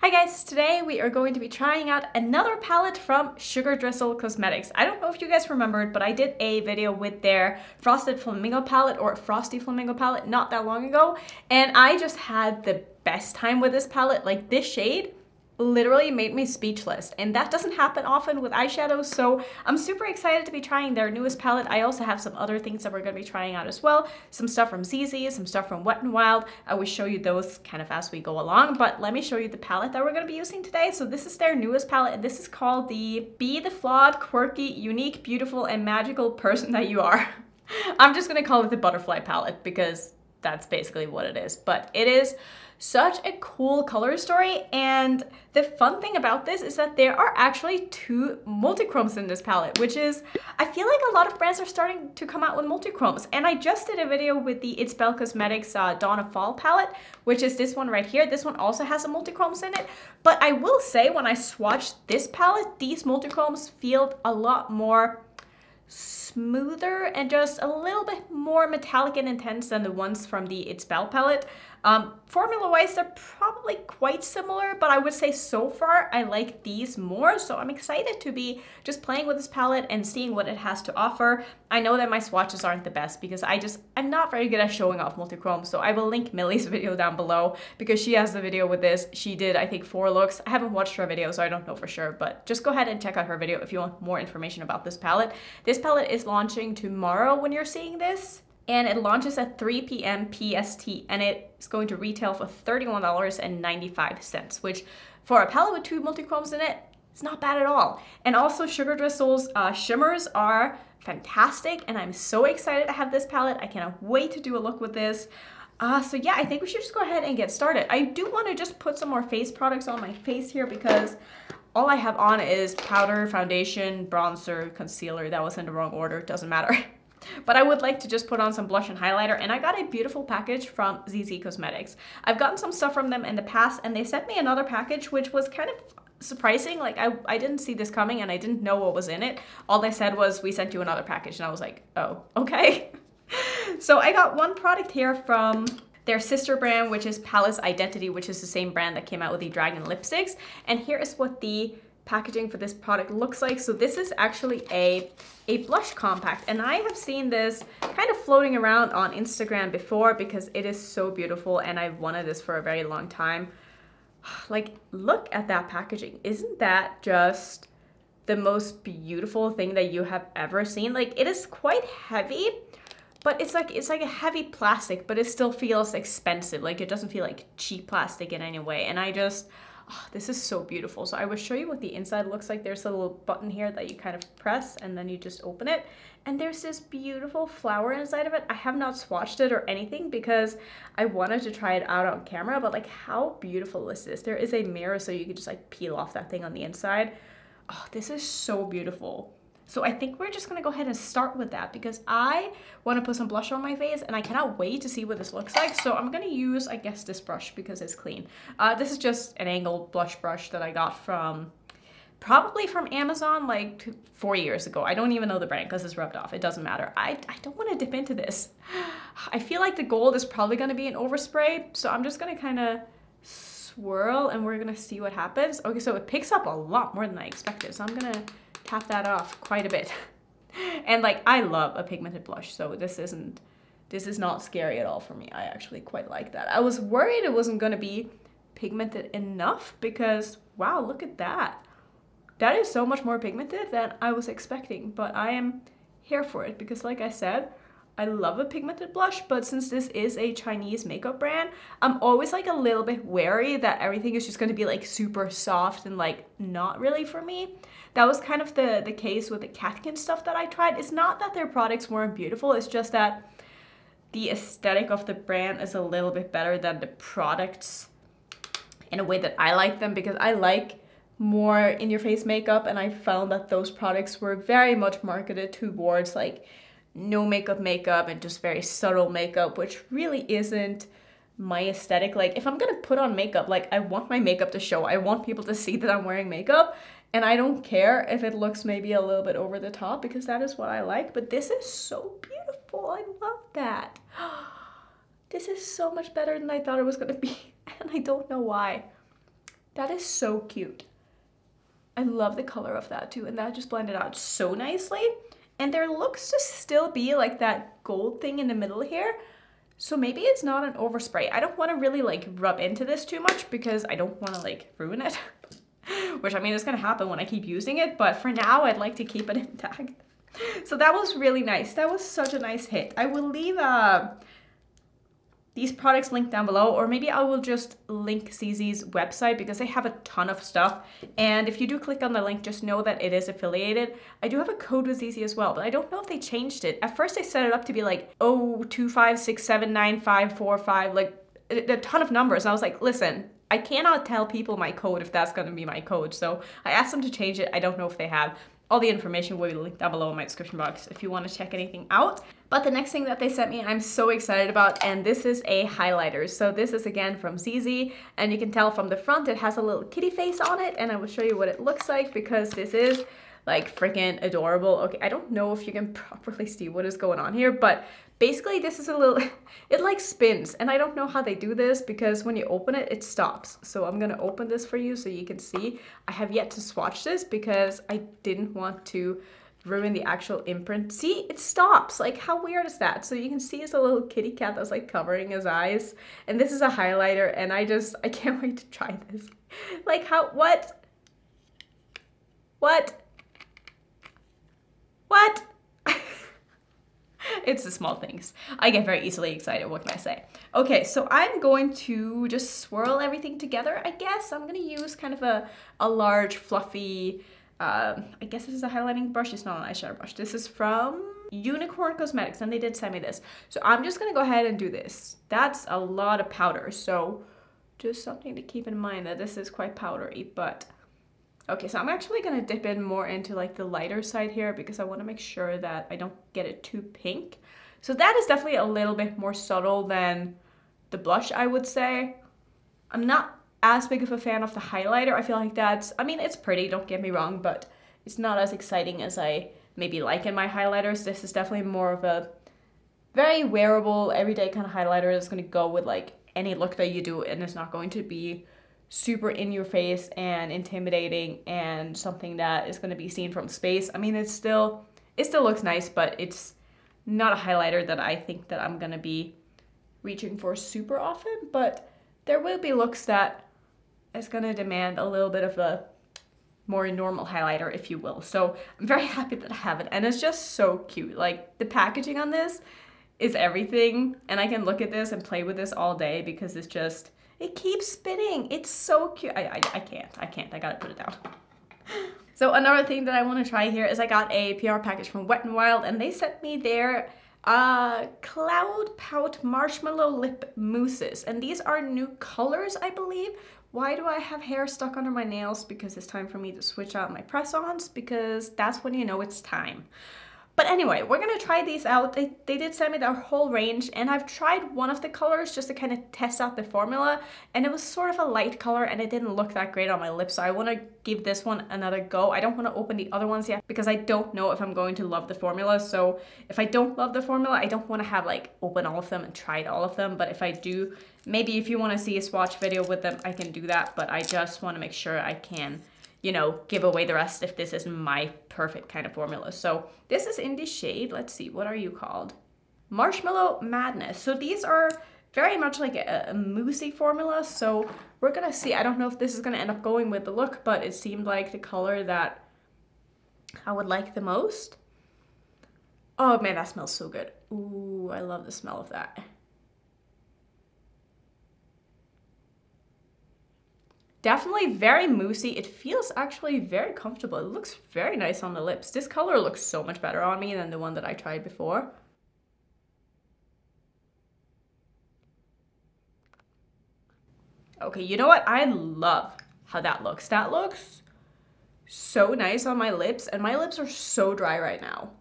Hi guys, today we are going to be trying out another palette from Sugar Drizzle Cosmetics. I don't know if you guys remembered, but I did a video with their Frosted Flamingo palette or Frosty Flamingo palette not that long ago, and I just had the best time with this palette. Like, this shade literally made me speechless, and that doesn't happen often with eyeshadows, so I'm super excited to be trying their newest palette. I also have some other things that we're going to be trying out as well, some stuff from ZZ, some stuff from Wet n Wild. I will show you those kind of as we go along, but let me show you the palette that we're going to be using today. So this is their newest palette, and this is called the Be the Flawed, Quirky, Unique, Beautiful, and Magical Person That You Are. I'm just going to call it the Butterfly palette because that's basically what it is, but it is such a cool color story. And the fun thing about this is that there are actually two multichromes in this palette, which is, I feel like a lot of brands are starting to come out with multichromes. And I just did a video with the It's Belle Cosmetics Dawn of Fall palette, which is this one right here. This one also has some multichromes in it, but I will say when I swatched this palette, these multichromes feel a lot more smoother and just a little bit more metallic and intense than the ones from the It's Belle palette. Formula-wise, they're probably quite similar, but I would say so far I like these more, so I'm excited to be just playing with this palette and seeing what it has to offer. I know that my swatches aren't the best because I'm not very good at showing off multichromes, so I will link Millie's video down below because she has the video with this. She did, I think, 4 looks. I haven't watched her video, so I don't know for sure, but just go ahead and check out her video if you want more information about this palette. This palette is launching tomorrow when you're seeing this, and it launches at 3 p.m. PST, and it's going to retail for $31.95, which for a palette with 2 multichromes in it, it's not bad at all. And also Sugar Drizzle's shimmers are fantastic, and I'm so excited to have this palette. I cannot wait to do a look with this. So yeah, I think we should just go ahead and get started. I do want to just put some more face products on my face here because all I have on is powder, foundation, bronzer, concealer. That was in the wrong order, doesn't matter. But I would like to just put on some blush and highlighter, and I got a beautiful package from ZZ Cosmetics. I've gotten some stuff from them in the past, and they sent me another package, which was kind of surprising. Like, I didn't see this coming, and I didn't know what was in it. All they said was, we sent you another package, and I was like, oh, okay. So I got one product here from their sister brand, which is Palace Identity, which is the same brand that came out with the Dragon lipsticks. And here is what the packaging for this product looks like. So this is actually a blush compact, and I have seen this kind of floating around on Instagram before because it is so beautiful and I've wanted this for a very long time. Like, look at that packaging. Isn't that just the most beautiful thing that you have ever seen? Like, it is quite heavy, but it's like a heavy plastic, but it still feels expensive. Like, it doesn't feel like cheap plastic in any way, and this is so beautiful. So I will show you what the inside looks like. There's a little button here that you kind of press and then you just open it. And there's this beautiful flower inside of it. I have not swatched it or anything because I wanted to try it out on camera, but like, how beautiful is this? There is a mirror so you can just like peel off that thing on the inside. Oh, this is so beautiful. So I think we're just gonna go ahead and start with that because I wanna put some blush on my face and I cannot wait to see what this looks like. So I'm gonna use, I guess, this brush because it's clean. This is just an angled blush brush that I got probably from Amazon like 4 years ago. I don't even know the brand because it's rubbed off. It doesn't matter. I don't wanna dip into this. I feel like the gold is probably gonna be an overspray. So I'm just gonna kind of swirl and we're gonna see what happens. Okay, so it picks up a lot more than I expected. So I'm gonna tap that off quite a bit. And like, I love a pigmented blush, so this is not scary at all for me. I actually quite like that. I was worried it wasn't gonna be pigmented enough because wow, look at that. That is so much more pigmented than I was expecting, but I am here for it because like I said, I love a pigmented blush, but since this is a Chinese makeup brand, I'm always like a little bit wary that everything is just going to be like super soft and like not really for me. That was kind of the case with the Katkin stuff that I tried. It's not that their products weren't beautiful, it's just that the aesthetic of the brand is a little bit better than the products in a way that I like them because I like more in-your-face makeup, and I found that those products were very much marketed towards like no makeup and just very subtle makeup, which really isn't my aesthetic. Like, if I'm gonna put on makeup, like, I want my makeup to show. I want people to see that I'm wearing makeup, and I don't care if it looks maybe a little bit over the top because that is what I like. But this is so beautiful. I love that. This is so much better than I thought it was gonna be, and I don't know why. That is so cute. I love the color of that too, and that just blended out so nicely. And there looks to still be like that gold thing in the middle here. So maybe it's not an overspray. I don't want to really like rub into this too much because I don't want to like ruin it. Which I mean is gonna happen when I keep using it, but for now I'd like to keep it intact. So that was really nice. That was such a nice hit. I will leave these products linked down below, or maybe I will just link CZ's website because they have a ton of stuff. And if you do click on the link, just know that it is affiliated. I do have a code with CZ as well, but I don't know if they changed it. At first they set it up to be like 025679545, like a ton of numbers. And I was like, listen, I cannot tell people my code if that's gonna be my code. So I asked them to change it. I don't know if they have. All the information will be linked down below in my description box if you want to check anything out. But the next thing that they sent me, I'm so excited about, and this is a highlighter. So this is again from CZ, and you can tell from the front it has a little kitty face on it, and I will show you what it looks like because this is like freaking adorable. Okay, I don't know if you can properly see what is going on here, but basically this is a little, it like spins, and I don't know how they do this because when you open it, it stops. So I'm gonna open this for you so you can see. I have yet to swatch this because I didn't want to ruin the actual imprint. See, it stops. Like, how weird is that? So you can see it's a little kitty cat that's like covering his eyes. And this is a highlighter, and I can't wait to try this. Like, how, what? It's the small things. I get very easily excited, what can I say? Okay, so I'm going to just swirl everything together, I guess. I'm gonna use kind of a large, fluffy, I guess this is a highlighting brush. It's not an eyeshadow brush. This is from Unicorn Cosmetics, and they did send me this. So I'm just gonna go ahead and do this. That's a lot of powder, so just something to keep in mind that this is quite powdery, but okay, so I'm actually gonna dip in more into like the lighter side here because I wanna make sure that I don't get it too pink. So that is definitely a little bit more subtle than the blush, I would say. I'm not as big of a fan of the highlighter. I feel like that's, I mean, it's pretty, don't get me wrong, but it's not as exciting as I maybe like in my highlighters. This is definitely more of a very wearable, everyday kind of highlighter that's gonna go with like any look that you do, and it's not going to be super in your face and intimidating and something that is going to be seen from space. I mean, it still looks nice, but it's not a highlighter that I think that I'm going to be reaching for super often, but there will be looks that is going to demand a little bit of a more normal highlighter, if you will. So I'm very happy that I have it, and it's just so cute. Like, the packaging on this is everything, and I can look at this and play with this all day because it's just, it keeps spinning. It's so cute. I can't. I gotta put it down. So another thing that I want to try here is I got a PR package from Wet n Wild, and they sent me their Cloud Pout Marshmallow Lip Mousses. And these are new colors, I believe. Why do I have hair stuck under my nails? Because it's time for me to switch out my press-ons, because that's when you know it's time. But anyway, we're gonna try these out. They did send me their whole range, and I've tried one of the colors just to kind of test out the formula, and it was sort of a light color and it didn't look that great on my lips, so I wanna give this one another go. I don't wanna open the other ones yet because I don't know if I'm going to love the formula, so if I don't love the formula, I don't wanna have like open all of them and tried all of them, but if I do, maybe if you wanna see a swatch video with them, I can do that, but I just wanna make sure I can, you know, give away the rest if this isn't my perfect kind of formula. So this is in the shade, let's see, what are you called? Marshmallow Madness. So these are very much like a moussey formula, so we're gonna see. I don't know if this is gonna end up going with the look, but it seemed like the color that I would like the most. Oh man, that smells so good. Ooh, I love the smell of that. Definitely very moussey. It feels actually very comfortable. It looks very nice on the lips. This color looks so much better on me than the one that I tried before. Okay, you know what? I love how that looks. That looks so nice on my lips, and my lips are so dry right now.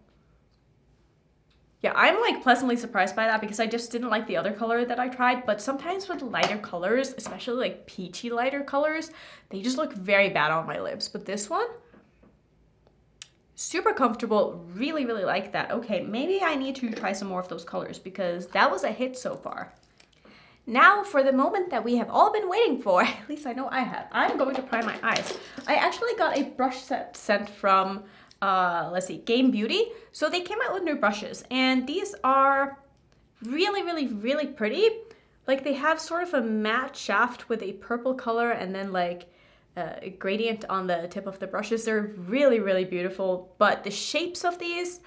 Yeah, I'm like pleasantly surprised by that because I just didn't like the other color that I tried, but sometimes with lighter colors, especially like peachy lighter colors, they just look very bad on my lips. But this one, super comfortable, really, really like that. Okay, maybe I need to try some more of those colors because that was a hit so far. Now for the moment that we have all been waiting for, at least I know I have. I'm going to prime my eyes. I actually got a brush set sent from, let's see, Game Beauty. So they came out with new brushes, and these are really, really, really pretty. Like they have sort of a matte shaft with a purple color and then like a gradient on the tip of the brushes. They're really, really beautiful, but the shapes of these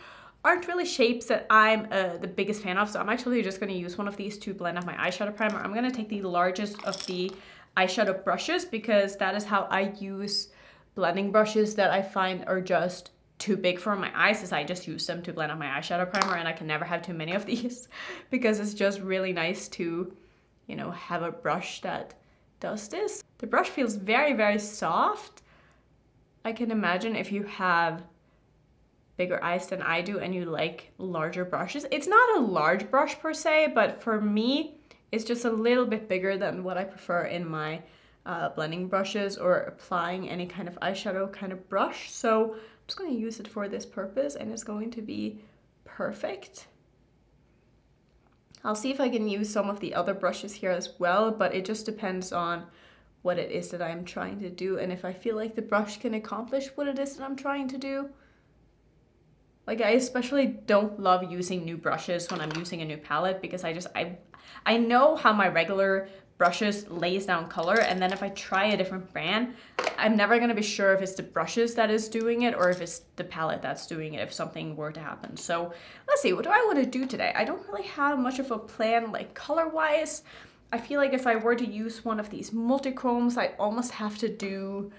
aren't really shapes that I'm the biggest fan of, so I'm actually just going to use one of these to blend out my eyeshadow primer. I'm going to take the largest of the eyeshadow brushes because that is how I use blending brushes that I find are just too big for my eyes, is I just use them to blend out my eyeshadow primer, and I can never have too many of these because it's just really nice to, you know, have a brush that does this. The brush feels very, very soft. I can imagine if you have bigger eyes than I do and you like larger brushes. It's not a large brush per se, but for me, it's just a little bit bigger than what I prefer in my blending brushes or applying any kind of eyeshadow kind of brush. So I'm just going to use it for this purpose, and it's going to be perfect. I'll see if I can use some of the other brushes here as well, but it just depends on what it is that I'm trying to do and if I feel like the brush can accomplish what it is that I'm trying to do. Like I especially don't love using new brushes when I'm using a new palette because I know how my regular brushes lays down color, and then if I try a different brand, I'm never going to be sure if it's the brushes that is doing it or if it's the palette that's doing it if something were to happen. So let's see, what do I want to do today? I don't really have much of a plan like color wise. I feel like if I were to use one of these multi-chromes, I almost have to do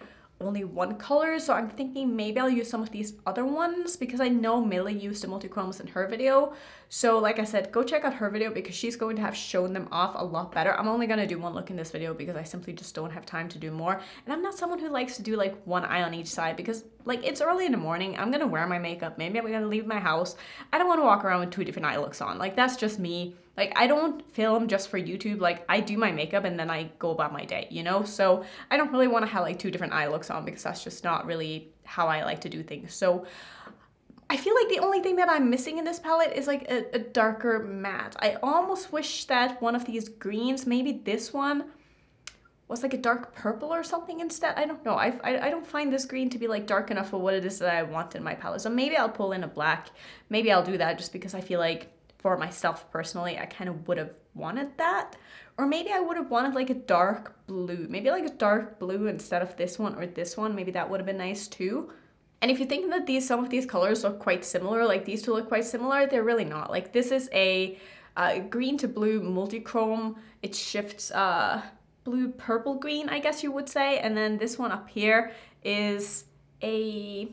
only one color, so I'm thinking maybe I'll use some of these other ones because I know Millie used the multi-chromes in her video. So like I said, go check out her video because she's going to have shown them off a lot better. I'm only going to do one look in this video because I simply just don't have time to do more, and I'm not someone who likes to do like one eye on each side because like it's early in the morning, I'm gonna wear my makeup, maybe I'm gonna leave my house. I don't want to walk around with 2 different eye looks on. Like that's just me. Like I don't film just for YouTube. Like I do my makeup and then I go about my day, you know? So I don't really want to have like 2 different eye looks on because that's just not really how I like to do things. So I feel like the only thing that I'm missing in this palette is like a darker matte. I almost wish that one of these greens, maybe this one, was like a dark purple or something instead. I don't know. I don't find this green to be like dark enough for what it is that I want in my palette. So maybe I'll pull in a black. Maybe I'll do that just because I feel like for myself personally, I kind of would have wanted that. Or maybe I would have wanted like a dark blue. Maybe like a dark blue instead of this one or this one. Maybe that would have been nice too. And if you think that some of these colors look quite similar, like these two look quite similar, they're really not. Like this is a green to blue multi-chrome. It shifts blue, purple, green, I guess you would say. And then this one up here is a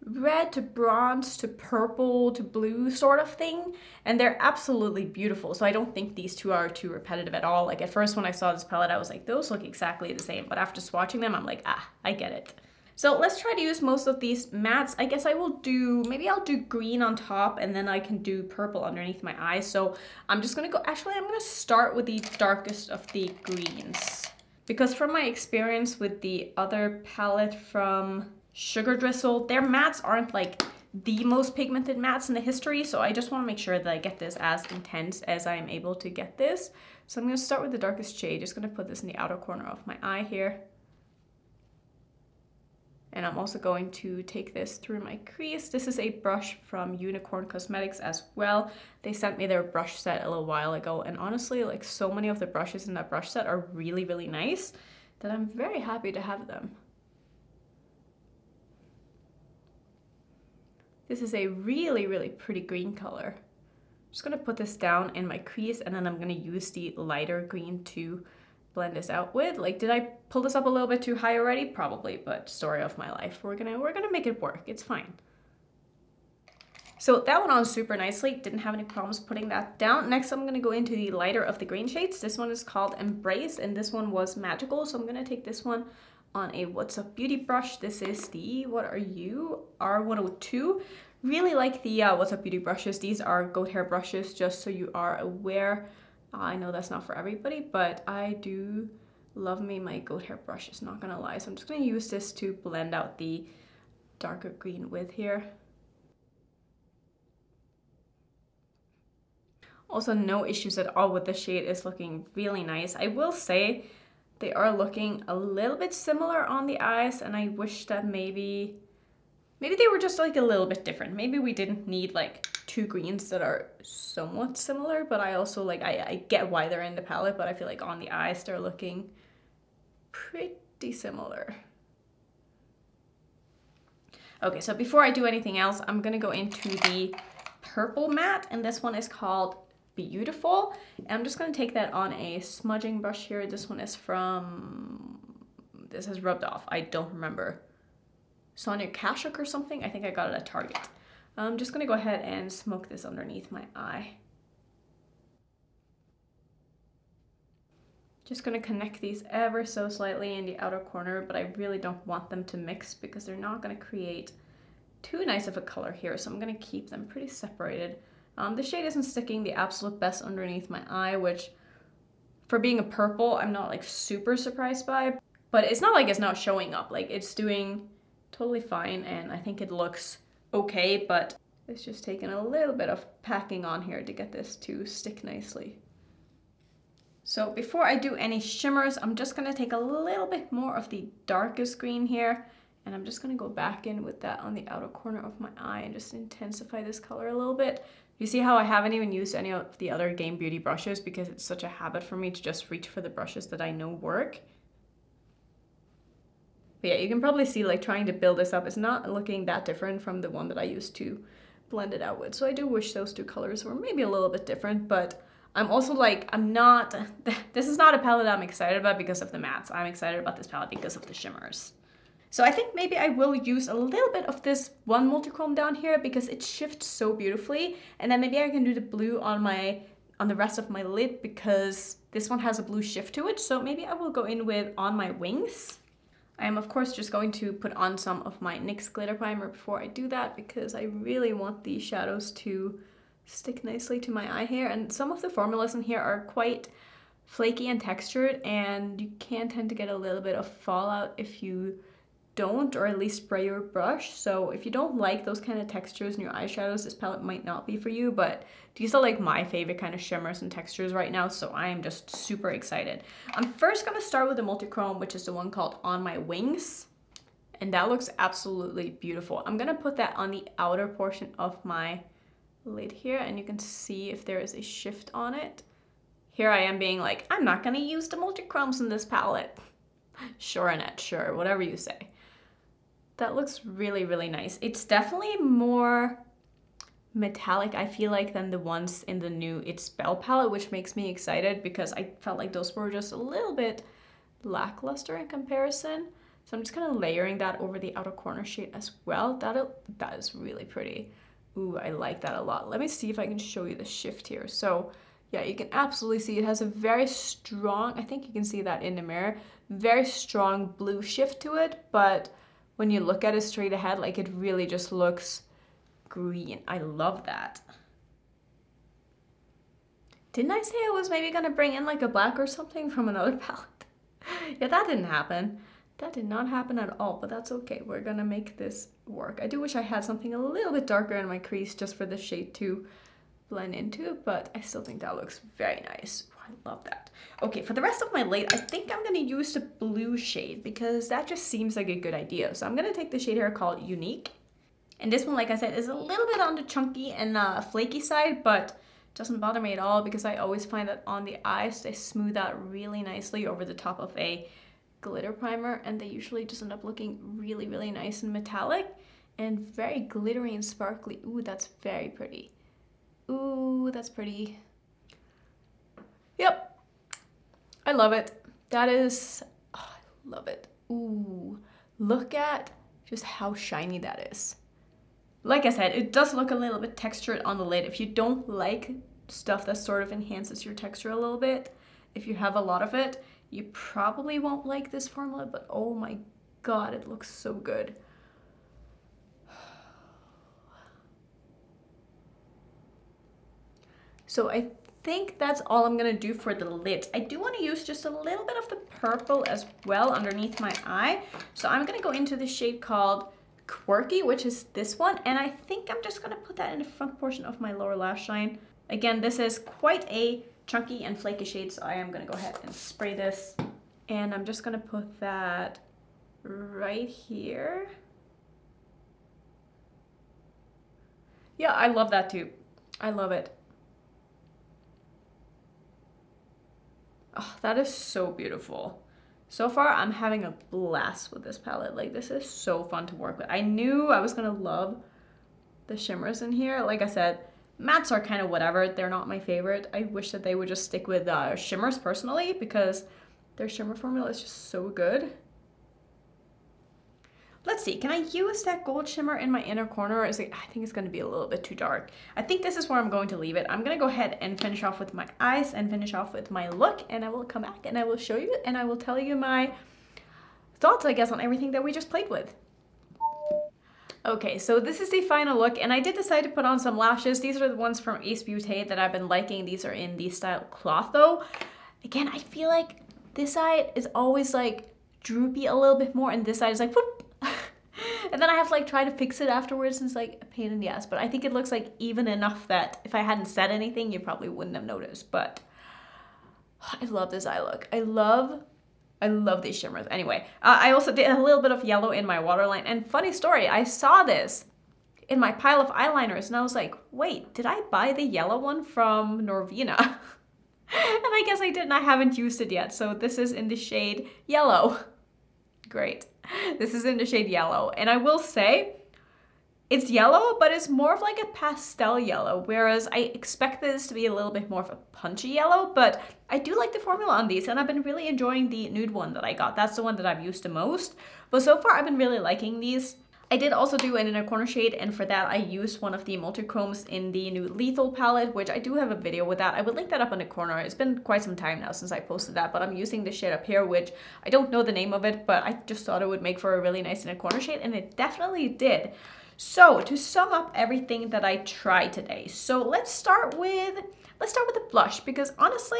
red to bronze to purple to blue sort of thing, and they're absolutely beautiful. So I don't think these two are too repetitive at all. Like at first when I saw this palette, I was like, those look exactly the same, but after swatching them, I'm like, I get it. So let's try to use most of these mattes. I guess I will do, maybe I'll do green on top and then I can do purple underneath my eyes. So I'm just gonna go, actually I'm gonna start with the darkest of the greens, because from my experience with the other palette from Sugar Drizzle, their mattes aren't like the most pigmented mattes in the history, so I just want to make sure that I get this as intense as I am able to get this. So I'm going to start with the darkest shade, just going to put this in the outer corner of my eye here. And I'm also going to take this through my crease. This is a brush from Unicorn Cosmetics as well. They sent me their brush set a little while ago, and honestly, like so many of the brushes in that brush set are really, really nice that I'm very happy to have them. This is a really, really pretty green color. I'm just gonna put this down in my crease, and then I'm gonna use the lighter green to blend this out with. Like, did I pull this up a little bit too high already? Probably, but story of my life. We're gonna make it work. It's fine. So that went on super nicely. Didn't have any problems putting that down. Next, I'm gonna go into the lighter of the green shades. This one is called Embrace, and this one was Magical. So I'm gonna take this one on a What's Up Beauty brush. This is the, what are you? R102. Really like the What's Up Beauty brushes. These are goat hair brushes, just so you are aware. I know that's not for everybody, but I do love me my goat hair brushes, not gonna lie. So I'm just gonna use this to blend out the darker green with here. Also, no issues at all with the shade. Is looking really nice. I will say they are looking a little bit similar on the eyes, and I wish that maybe they were just like a little bit different. Maybe we didn't need like two greens that are somewhat similar, but I also like, I get why they're in the palette, but I feel like on the eyes they're looking pretty similar. Okay, so before I do anything else, I'm gonna go into the purple matte, and this one is called Beautiful. And I'm just gonna take that on a smudging brush here. This one is from, this has rubbed off, I don't remember. Sonia Kashuk or something. I think I got it at Target. I'm just gonna go ahead and smoke this underneath my eye. Just gonna connect these ever so slightly in the outer corner, but I really don't want them to mix because they're not gonna create too nice of a color here. So I'm gonna keep them pretty separated. The shade isn't sticking the absolute best underneath my eye, which for being a purple, I'm not like super surprised by, but it's not like it's not showing up. Like it's doing totally fine, and I think it looks okay, but it's just taken a little bit of packing on here to get this to stick nicely. So before I do any shimmers, I'm just gonna take a little bit more of the darkest green here, and I'm just gonna go back in with that on the outer corner of my eye and just intensify this color a little bit. You see how I haven't even used any of the other Game Beauty brushes because it's such a habit for me to just reach for the brushes that I know work. But yeah, you can probably see like trying to build this up is not looking that different from the one that I used to blend it out with. So I do wish those two colors were maybe a little bit different, but I'm also like, this is not a palette I'm excited about because of the mattes. I'm excited about this palette because of the shimmers. So I think maybe I will use a little bit of this one multichrome down here because it shifts so beautifully. And then maybe I can do the blue on the rest of my lid because this one has a blue shift to it. So maybe I will go in with On My Wings. I am of course just going to put on some of my NYX glitter primer before I do that because I really want the shadows to stick nicely to my eye hair. And some of the formulas in here are quite flaky and textured, and you can tend to get a little bit of fallout if you don't, or at least spray your brush. So if you don't like those kind of textures in your eyeshadows, this palette might not be for you, but these are like my favorite kind of shimmers and textures right now, so I am just super excited. I'm first gonna start with the multichrome, which is the one called On My Wings, and that looks absolutely beautiful. I'm gonna put that on the outer portion of my lid here, and you can see if there is a shift on it. Here I am being like, I'm not gonna use the multichromes in this palette. Sure, Annette, sure, whatever you say. That looks really, really nice. It's definitely more metallic, I feel like, than the ones in the new It's Spell palette, which makes me excited because I felt like those were just a little bit lackluster in comparison. So I'm just kind of layering that over the outer corner shade as well. That is really pretty. Ooh, I like that a lot. Let me see if I can show you the shift here. So yeah, you can absolutely see it has a very strong, I think you can see that in the mirror, very strong blue shift to it, but when you look at it straight ahead, like it really just looks green. I love that. Didn't I say I was maybe gonna bring in like a black or something from another palette? Yeah, that didn't happen. That did not happen at all, but that's okay. We're gonna make this work. I do wish I had something a little bit darker in my crease just for the shade to blend into, but I still think that looks very nice. I love that. Okay, for the rest of my lid, I think I'm gonna use the blue shade because that just seems like a good idea. So I'm gonna take the shade here called Unique. And this one, like I said, is a little bit on the chunky and flaky side, but doesn't bother me at all because I always find that on the eyes, they smooth out really nicely over the top of a glitter primer, and they usually just end up looking really, really nice and metallic and very glittery and sparkly. Ooh, that's very pretty. Ooh, that's pretty. Yep, I love it. That is, oh, I love it. Ooh, look at just how shiny that is. Like I said, it does look a little bit textured on the lid. If you don't like stuff that sort of enhances your texture a little bit, if you have a lot of it, you probably won't like this formula, but oh my God, it looks so good. So I think that's all I'm gonna do for the lids. I do want to use just a little bit of the purple as well underneath my eye. So I'm gonna go into the shade called Quirky, which is this one, and I think I'm just gonna put that in the front portion of my lower lash line. Again, this is quite a chunky and flaky shade, so I am gonna go ahead and spray this. And I'm just gonna put that right here. Yeah, I love that too. I love it. Oh, that is so beautiful. So far, I'm having a blast with this palette. Like, this is so fun to work with. I knew I was gonna love the shimmers in here. Like I said, mattes are kind of whatever. They're not my favorite. I wish that they would just stick with shimmers personally, because their shimmer formula is just so good. Let's see, can I use that gold shimmer in my inner corner? Or is it, I think it's gonna be a little bit too dark. I think this is where I'm going to leave it. I'm gonna go ahead and finish off with my eyes and finish off with my look, and I will come back and I will show you and I will tell you my thoughts, I guess, on everything that we just played with. Okay, so this is the final look, and I did decide to put on some lashes. These are the ones from Ace Beauté that I've been liking. These are in the style Clotho. Again, I feel like this side is always like droopy a little bit more, and this side is like whoop. And then I have to like try to fix it afterwards, and it's like a pain in the ass. But I think it looks like even enough that if I hadn't said anything, you probably wouldn't have noticed. But I love this eye look. I love these shimmers. Anyway, I also did a little bit of yellow in my waterline. And funny story, I saw this in my pile of eyeliners, and I was like, wait, did I buy the yellow one from Norvina? And I guess I didn't. I haven't used it yet. So this is in the shade Yellow. Great. This is in the shade Yellow. And I will say, it's yellow, but it's more of like a pastel yellow, whereas I expect this to be a little bit more of a punchy yellow, but I do like the formula on these, and I've been really enjoying the nude one that I got. That's the one that I've used the most. But so far, I've been really liking these. I did also do an inner corner shade, and for that I used one of the multi-chromes in the new Lethal palette, which I do have a video with that. I would link that up in the corner. It's been quite some time now since I posted that, but I'm using the shade up here, which I don't know the name of it, but I just thought it would make for a really nice inner corner shade, and it definitely did. So to sum up everything that I tried today, so let's start with the blush, because honestly,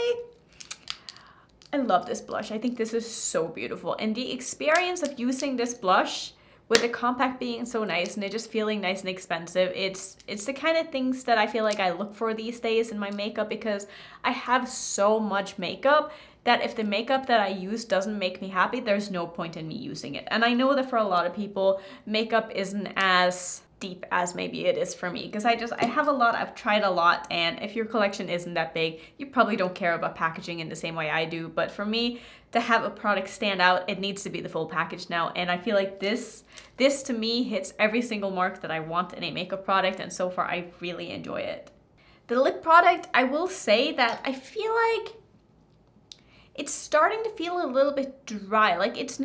I love this blush. I think this is so beautiful, and the experience of using this blush with the compact being so nice and it just feeling nice and expensive, it's the kind of things that I feel like I look for these days in my makeup, because I have so much makeup that if the makeup that I use doesn't make me happy, there's no point in me using it. And I know that for a lot of people, makeup isn't as deep as maybe it is for me, because I have a lot, I've tried a lot, and if your collection isn't that big, you probably don't care about packaging in the same way I do. But for me, to have a product stand out, it needs to be the full package now, and I feel like this to me hits every single mark that I want in a makeup product, and so far I really enjoy it. The lip product, I will say that I feel like it's starting to feel a little bit dry. Like it's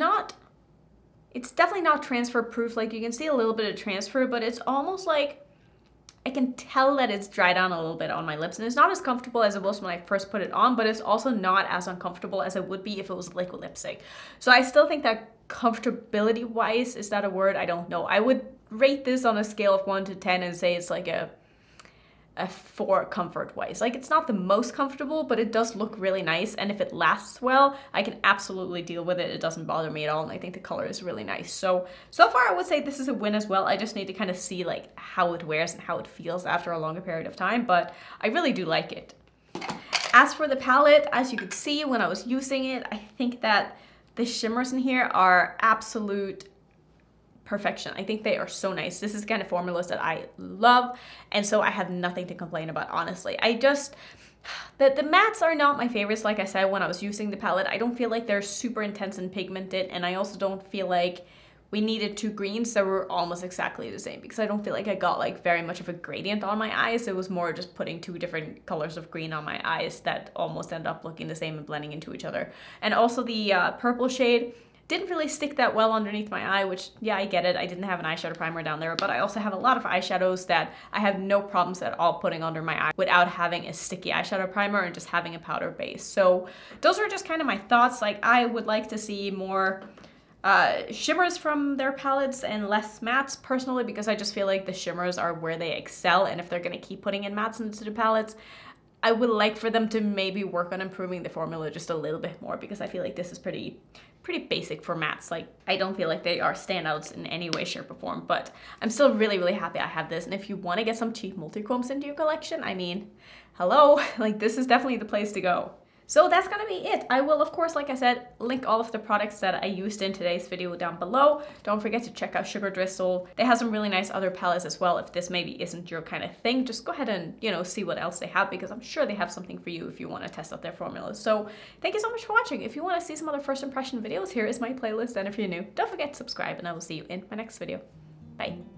definitely not transfer proof. Like you can see a little bit of transfer, but it's almost like I can tell that it's dried down a little bit on my lips, and it's not as comfortable as it was when I first put it on, but it's also not as uncomfortable as it would be if it was liquid lipstick. So I still think that comfortability wise, is that a word? I don't know. I would rate this on a scale of 1 to 10 and say it's like a 4 comfort wise. Like it's not the most comfortable, but it does look really nice, and if it lasts well, I can absolutely deal with it. It doesn't bother me at all, and I think the color is really nice. So far I would say this is a win as well. I just need to kind of see like how it wears and how it feels after a longer period of time, but I really do like it. As for the palette, as you could see when I was using it, I think that the shimmers in here are absolute perfection. I think they are so nice. This is the kind of formulas that I love, and so I have nothing to complain about, honestly. The mattes are not my favorites, like I said, when I was using the palette. I don't feel like they're super intense and pigmented, and I also don't feel like we needed 2 greens that were almost exactly the same, because I don't feel like I got like very much of a gradient on my eyes. It was more just putting 2 different colors of green on my eyes that almost end up looking the same and blending into each other. And also the purple shade didn't really stick that well underneath my eye, which, yeah, I get it. I didn't have an eyeshadow primer down there, but I also have a lot of eyeshadows that I have no problems at all putting under my eye without having a sticky eyeshadow primer and just having a powder base. So those are just kind of my thoughts. Like, I would like to see more shimmers from their palettes and less mattes personally, because I just feel like the shimmers are where they excel, and if they're going to keep putting in mattes into the palettes, I would like for them to maybe work on improving the formula just a little bit more, because I feel like this is pretty pretty basic for mattes. Like, I don't feel like they are standouts in any way, shape, or form, but I'm still really, really happy I have this. And if you want to get some cheap multi-chromes into your collection, I mean, hello, like this is definitely the place to go. So that's gonna be it. I will, of course, like I said, link all of the products that I used in today's video down below. Don't forget to check out Sugar Drizzle. They have some really nice other palettes as well. If this maybe isn't your kind of thing, just go ahead and, you know, see what else they have, because I'm sure they have something for you if you want to test out their formulas. So thank you so much for watching. If you want to see some other first impression videos, here is my playlist. And if you're new, don't forget to subscribe, and I will see you in my next video. Bye.